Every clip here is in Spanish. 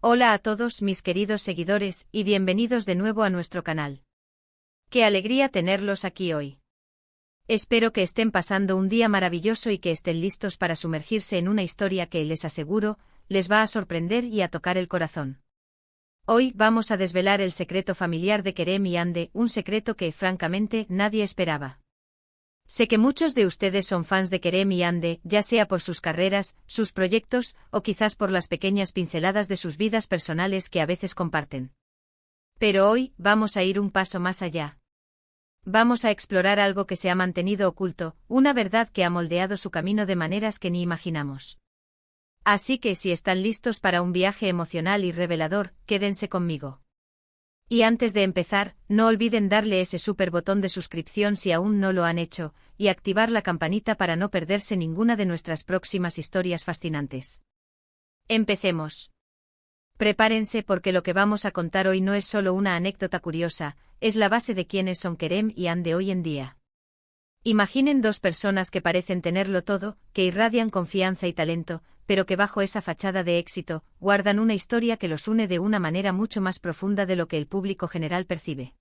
Hola a todos mis queridos seguidores y bienvenidos de nuevo a nuestro canal. Qué alegría tenerlos aquí hoy. Espero que estén pasando un día maravilloso y que estén listos para sumergirse en una historia que, les aseguro, les va a sorprender y a tocar el corazón. Hoy vamos a desvelar el secreto familiar de Kerem y Hande, un secreto que, francamente, nadie esperaba. Sé que muchos de ustedes son fans de Kerem y Hande, ya sea por sus carreras, sus proyectos, o quizás por las pequeñas pinceladas de sus vidas personales que a veces comparten. Pero hoy, vamos a ir un paso más allá. Vamos a explorar algo que se ha mantenido oculto, una verdad que ha moldeado su camino de maneras que ni imaginamos. Así que si están listos para un viaje emocional y revelador, quédense conmigo. Y antes de empezar, no olviden darle ese super botón de suscripción si aún no lo han hecho, y activar la campanita para no perderse ninguna de nuestras próximas historias fascinantes. Empecemos. Prepárense porque lo que vamos a contar hoy no es solo una anécdota curiosa, es la base de quiénes son Kerem y Hande hoy en día. Imaginen dos personas que parecen tenerlo todo, que irradian confianza y talento, pero que bajo esa fachada de éxito, guardan una historia que los une de una manera mucho más profunda de lo que el público general percibe.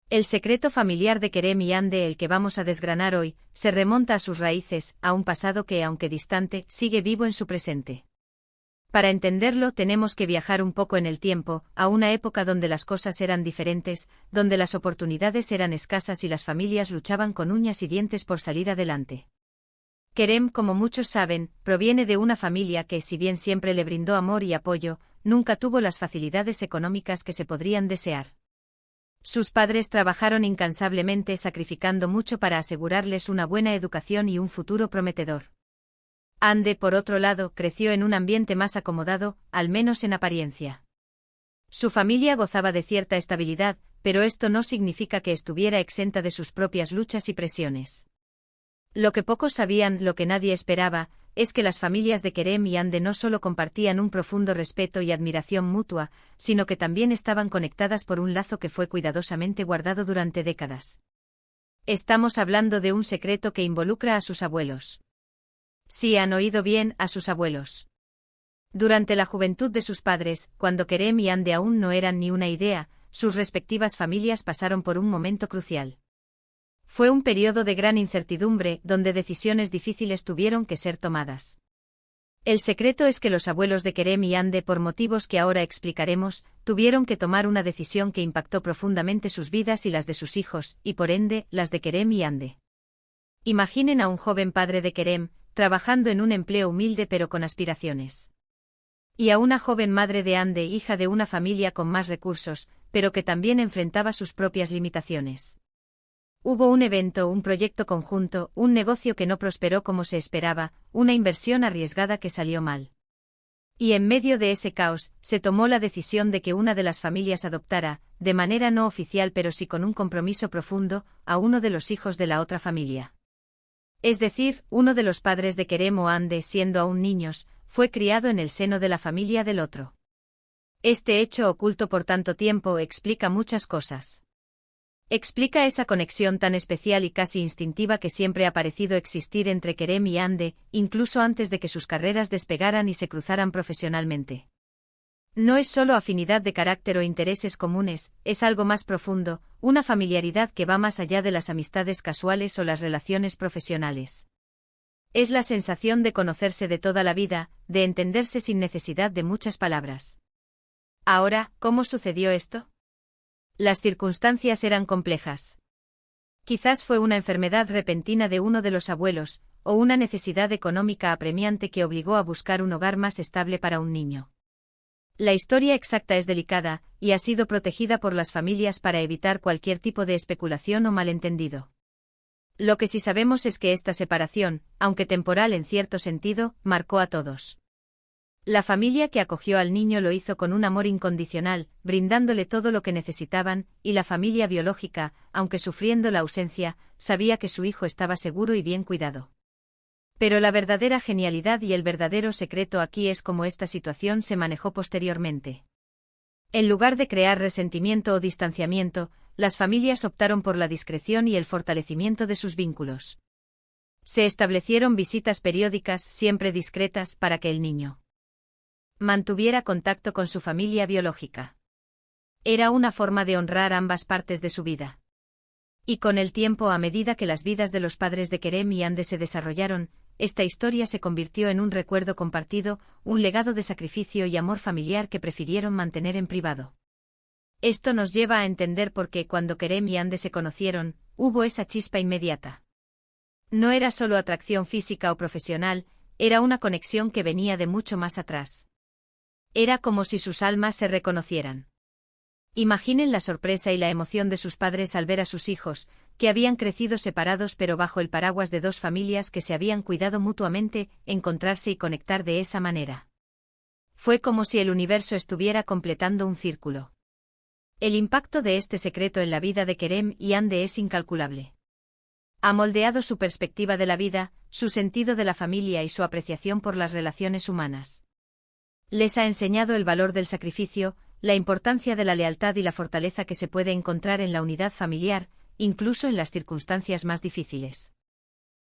El secreto familiar de Kerem y Hande, el que vamos a desgranar hoy, se remonta a sus raíces, a un pasado que, aunque distante, sigue vivo en su presente. Para entenderlo tenemos que viajar un poco en el tiempo, a una época donde las cosas eran diferentes, donde las oportunidades eran escasas y las familias luchaban con uñas y dientes por salir adelante. Kerem, como muchos saben, proviene de una familia que, si bien siempre le brindó amor y apoyo, nunca tuvo las facilidades económicas que se podrían desear. Sus padres trabajaron incansablemente, sacrificando mucho para asegurarles una buena educación y un futuro prometedor. Hande, por otro lado, creció en un ambiente más acomodado, al menos en apariencia. Su familia gozaba de cierta estabilidad, pero esto no significa que estuviera exenta de sus propias luchas y presiones. Lo que pocos sabían, lo que nadie esperaba, es que las familias de Kerem y Hande no solo compartían un profundo respeto y admiración mutua, sino que también estaban conectadas por un lazo que fue cuidadosamente guardado durante décadas. Estamos hablando de un secreto que involucra a sus abuelos. Sí, han oído bien, a sus abuelos. Durante la juventud de sus padres, cuando Kerem y Hande aún no eran ni una idea, sus respectivas familias pasaron por un momento crucial. Fue un periodo de gran incertidumbre, donde decisiones difíciles tuvieron que ser tomadas. El secreto es que los abuelos de Kerem y Hande, por motivos que ahora explicaremos, tuvieron que tomar una decisión que impactó profundamente sus vidas y las de sus hijos, y por ende, las de Kerem y Hande. Imaginen a un joven padre de Kerem, trabajando en un empleo humilde pero con aspiraciones. Y a una joven madre de Hande, hija de una familia con más recursos, pero que también enfrentaba sus propias limitaciones. Hubo un evento, un proyecto conjunto, un negocio que no prosperó como se esperaba, una inversión arriesgada que salió mal. Y en medio de ese caos, se tomó la decisión de que una de las familias adoptara, de manera no oficial pero sí con un compromiso profundo, a uno de los hijos de la otra familia. Es decir, uno de los padres de Kerem o Hande, siendo aún niños, fue criado en el seno de la familia del otro. Este hecho oculto por tanto tiempo explica muchas cosas. Explica esa conexión tan especial y casi instintiva que siempre ha parecido existir entre Kerem y Hande, incluso antes de que sus carreras despegaran y se cruzaran profesionalmente. No es solo afinidad de carácter o intereses comunes, es algo más profundo, una familiaridad que va más allá de las amistades casuales o las relaciones profesionales. Es la sensación de conocerse de toda la vida, de entenderse sin necesidad de muchas palabras. Ahora, ¿cómo sucedió esto? Las circunstancias eran complejas. Quizás fue una enfermedad repentina de uno de los abuelos, o una necesidad económica apremiante que obligó a buscar un hogar más estable para un niño. La historia exacta es delicada, y ha sido protegida por las familias para evitar cualquier tipo de especulación o malentendido. Lo que sí sabemos es que esta separación, aunque temporal en cierto sentido, marcó a todos. La familia que acogió al niño lo hizo con un amor incondicional, brindándole todo lo que necesitaban, y la familia biológica, aunque sufriendo la ausencia, sabía que su hijo estaba seguro y bien cuidado. Pero la verdadera genialidad y el verdadero secreto aquí es cómo esta situación se manejó posteriormente. En lugar de crear resentimiento o distanciamiento, las familias optaron por la discreción y el fortalecimiento de sus vínculos. Se establecieron visitas periódicas, siempre discretas, para que el niño mantuviera contacto con su familia biológica. Era una forma de honrar ambas partes de su vida. Y con el tiempo, a medida que las vidas de los padres de Kerem y Ande se desarrollaron, esta historia se convirtió en un recuerdo compartido, un legado de sacrificio y amor familiar que prefirieron mantener en privado. Esto nos lleva a entender por qué cuando Kerem y Ande se conocieron, hubo esa chispa inmediata. No era solo atracción física o profesional, era una conexión que venía de mucho más atrás. Era como si sus almas se reconocieran. Imaginen la sorpresa y la emoción de sus padres al ver a sus hijos, que habían crecido separados pero bajo el paraguas de dos familias que se habían cuidado mutuamente, encontrarse y conectar de esa manera. Fue como si el universo estuviera completando un círculo. El impacto de este secreto en la vida de Kerem y Ande es incalculable. Ha moldeado su perspectiva de la vida, su sentido de la familia y su apreciación por las relaciones humanas. Les ha enseñado el valor del sacrificio, la importancia de la lealtad y la fortaleza que se puede encontrar en la unidad familiar, incluso en las circunstancias más difíciles.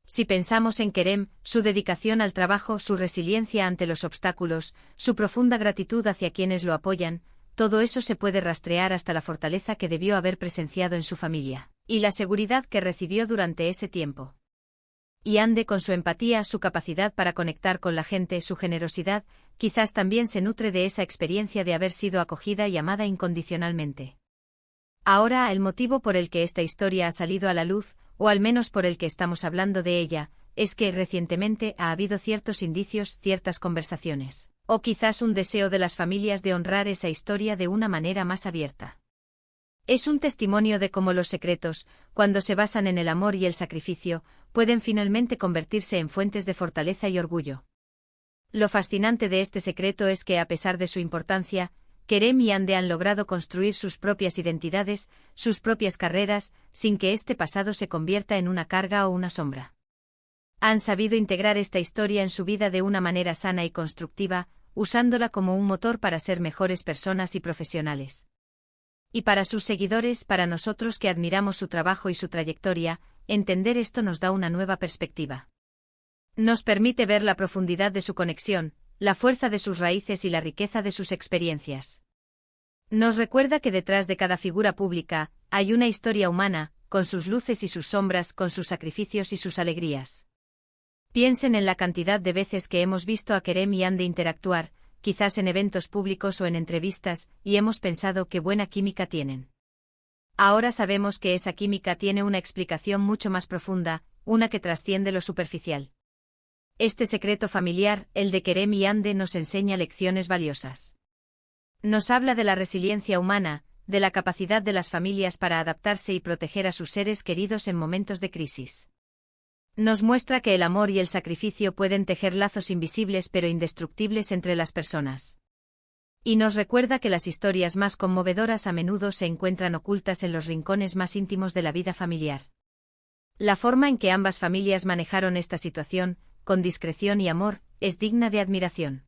Si pensamos en Kerem, su dedicación al trabajo, su resiliencia ante los obstáculos, su profunda gratitud hacia quienes lo apoyan, todo eso se puede rastrear hasta la fortaleza que debió haber presenciado en su familia, y la seguridad que recibió durante ese tiempo. Y Ande, con su empatía, su capacidad para conectar con la gente, su generosidad, quizás también se nutre de esa experiencia de haber sido acogida y amada incondicionalmente. Ahora, el motivo por el que esta historia ha salido a la luz, o al menos por el que estamos hablando de ella, es que recientemente ha habido ciertos indicios, ciertas conversaciones, o quizás un deseo de las familias de honrar esa historia de una manera más abierta. Es un testimonio de cómo los secretos, cuando se basan en el amor y el sacrificio, pueden finalmente convertirse en fuentes de fortaleza y orgullo. Lo fascinante de este secreto es que, a pesar de su importancia, Kerem y Ande han logrado construir sus propias identidades, sus propias carreras, sin que este pasado se convierta en una carga o una sombra. Han sabido integrar esta historia en su vida de una manera sana y constructiva, usándola como un motor para ser mejores personas y profesionales. Y para sus seguidores, para nosotros que admiramos su trabajo y su trayectoria, entender esto nos da una nueva perspectiva. Nos permite ver la profundidad de su conexión, la fuerza de sus raíces y la riqueza de sus experiencias. Nos recuerda que detrás de cada figura pública, hay una historia humana, con sus luces y sus sombras, con sus sacrificios y sus alegrías. Piensen en la cantidad de veces que hemos visto a Kerem y Ande interactuar, quizás en eventos públicos o en entrevistas, y hemos pensado qué buena química tienen. Ahora sabemos que esa química tiene una explicación mucho más profunda, una que trasciende lo superficial. Este secreto familiar, el de Kerem y Ande, nos enseña lecciones valiosas. Nos habla de la resiliencia humana, de la capacidad de las familias para adaptarse y proteger a sus seres queridos en momentos de crisis. Nos muestra que el amor y el sacrificio pueden tejer lazos invisibles pero indestructibles entre las personas. Y nos recuerda que las historias más conmovedoras a menudo se encuentran ocultas en los rincones más íntimos de la vida familiar. La forma en que ambas familias manejaron esta situación, con discreción y amor, es digna de admiración.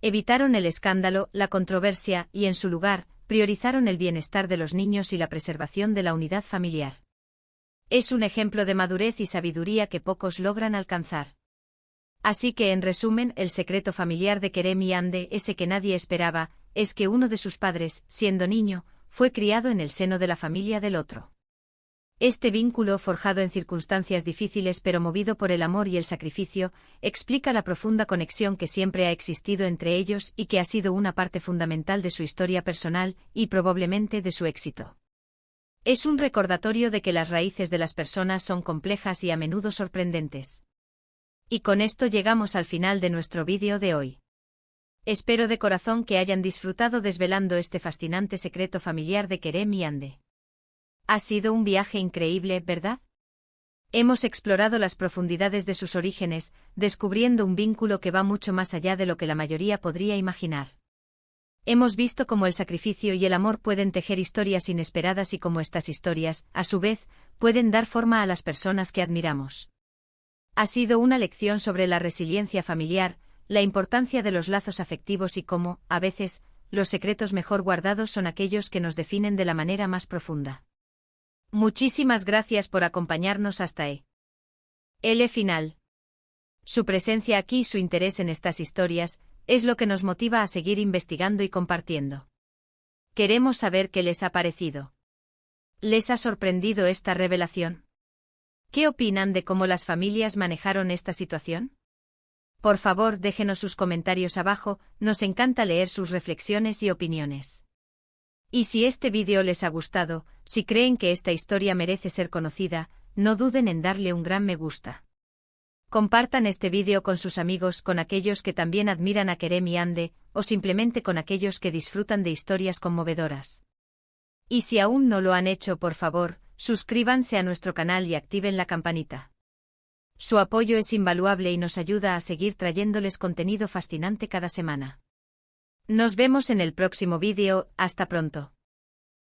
Evitaron el escándalo, la controversia y, en su lugar, priorizaron el bienestar de los niños y la preservación de la unidad familiar. Es un ejemplo de madurez y sabiduría que pocos logran alcanzar. Así que, en resumen, el secreto familiar de Kerem y Ande, ese que nadie esperaba, es que uno de sus padres, siendo niño, fue criado en el seno de la familia del otro. Este vínculo, forjado en circunstancias difíciles pero movido por el amor y el sacrificio, explica la profunda conexión que siempre ha existido entre ellos y que ha sido una parte fundamental de su historia personal y probablemente de su éxito. Es un recordatorio de que las raíces de las personas son complejas y a menudo sorprendentes. Y con esto llegamos al final de nuestro vídeo de hoy. Espero de corazón que hayan disfrutado desvelando este fascinante secreto familiar de Kerem y Ande. Ha sido un viaje increíble, ¿verdad? Hemos explorado las profundidades de sus orígenes, descubriendo un vínculo que va mucho más allá de lo que la mayoría podría imaginar. Hemos visto cómo el sacrificio y el amor pueden tejer historias inesperadas y cómo estas historias, a su vez, pueden dar forma a las personas que admiramos. Ha sido una lección sobre la resiliencia familiar, la importancia de los lazos afectivos y cómo, a veces, los secretos mejor guardados son aquellos que nos definen de la manera más profunda. Muchísimas gracias por acompañarnos hasta el final. Su presencia aquí y su interés en estas historias, es lo que nos motiva a seguir investigando y compartiendo. Queremos saber qué les ha parecido. ¿Les ha sorprendido esta revelación? ¿Qué opinan de cómo las familias manejaron esta situación? Por favor, déjenos sus comentarios abajo, nos encanta leer sus reflexiones y opiniones. Y si este vídeo les ha gustado, si creen que esta historia merece ser conocida, no duden en darle un gran me gusta. Compartan este vídeo con sus amigos, con aquellos que también admiran a Kerem y Hande, o simplemente con aquellos que disfrutan de historias conmovedoras. Y si aún no lo han hecho, por favor, suscríbanse a nuestro canal y activen la campanita. Su apoyo es invaluable y nos ayuda a seguir trayéndoles contenido fascinante cada semana. Nos vemos en el próximo vídeo, hasta pronto.